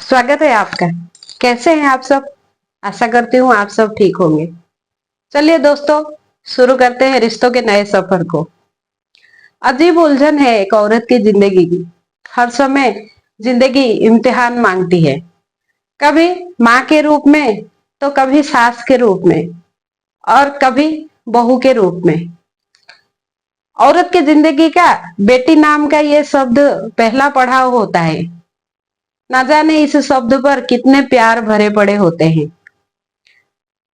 स्वागत है आपका। कैसे हैं आप सब? आशा करती हूँ आप सब ठीक होंगे। चलिए दोस्तों, शुरू करते हैं रिश्तों के नए सफर को। अजीब उलझन है एक औरत की जिंदगी की। हर समय जिंदगी इम्तिहान मांगती है, कभी माँ के रूप में, तो कभी सास के रूप में, और कभी बहू के रूप में। औरत की जिंदगी का बेटी नाम का ये शब्द पहला पड़ाव होता है। ना जाने इस शब्द पर कितने प्यार भरे पड़े होते हैं।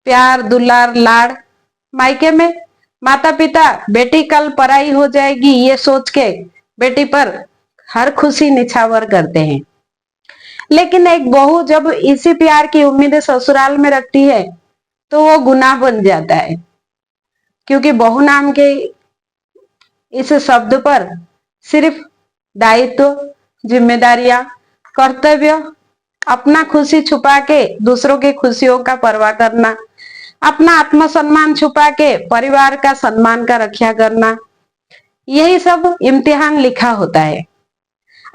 प्यार, दुलार, लाड़। मायके में माता पिता बेटी कल पराई हो जाएगी ये सोच के बेटी पर हर खुशी निछावर करते हैं। लेकिन एक बहू जब इसी प्यार की उम्मीदें ससुराल में रखती है तो वो गुनाह बन जाता है, क्योंकि बहू नाम के इस शब्द पर सिर्फ दायित्व, जिम्मेदारियां, कर्तव्य, अपना खुशी छुपा के दूसरों की खुशियों का परवाह करना, अपना आत्मसम्मान छुपा के परिवार का सम्मान का रक्षा करना, यही सब इम्तिहान लिखा होता है।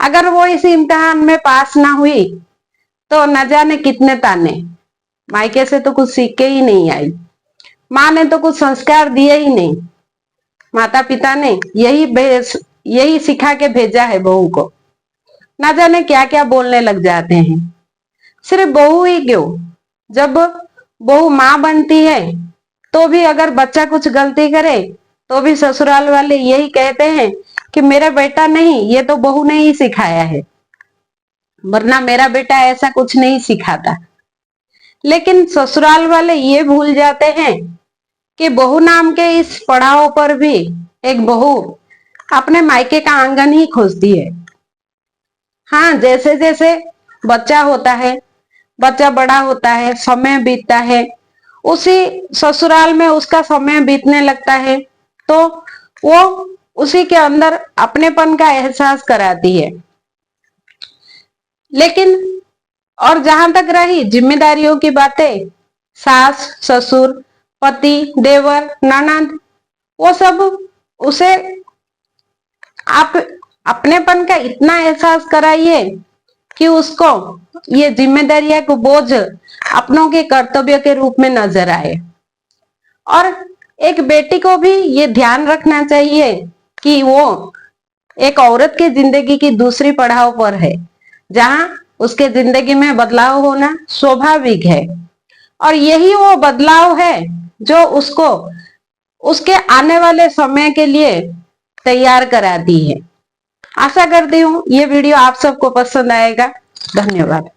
अगर वो इस इम्तिहान में पास ना हुई तो न जाने कितने ताने। मायके से तो कुछ सीख के ही नहीं आई, माँ ने तो कुछ संस्कार दिए ही नहीं, माता पिता ने यही सिखा के भेजा है बहू को। ना जाने क्या क्या बोलने लग जाते हैं। सिर्फ बहू ही क्यों, जब बहू माँ बनती है तो भी अगर बच्चा कुछ गलती करे तो भी ससुराल वाले यही कहते हैं कि मेरा बेटा नहीं, ये तो बहू ने ही सिखाया है, वरना मेरा बेटा ऐसा कुछ नहीं सिखाता। लेकिन ससुराल वाले ये भूल जाते हैं कि बहू नाम के इस पड़ाव पर भी एक बहू अपने मायके का आंगन ही खोजती है। हाँ, जैसे जैसे बच्चा होता है, बच्चा बड़ा होता है, समय बीतता है, उसी ससुराल में उसका समय बीतने लगता है तो वो उसी के अंदर अपनेपन का एहसास कराती है। लेकिन और जहां तक रही जिम्मेदारियों की बातें, सास, ससुर, पति, देवर, ननद, वो सब उसे आप अपनेपन का इतना एहसास कराइए कि उसको ये जिम्मेदारियां को बोझ अपनों के कर्तव्य के रूप में नजर आए। और एक बेटी को भी ये ध्यान रखना चाहिए कि वो एक औरत की जिंदगी की दूसरी पड़ाव पर है, जहां उसके जिंदगी में बदलाव होना स्वाभाविक है। और यही वो बदलाव है जो उसको उसके आने वाले समय के लिए तैयार कराती है। आशा करती हूँ ये वीडियो आप सबको पसंद आएगा। धन्यवाद।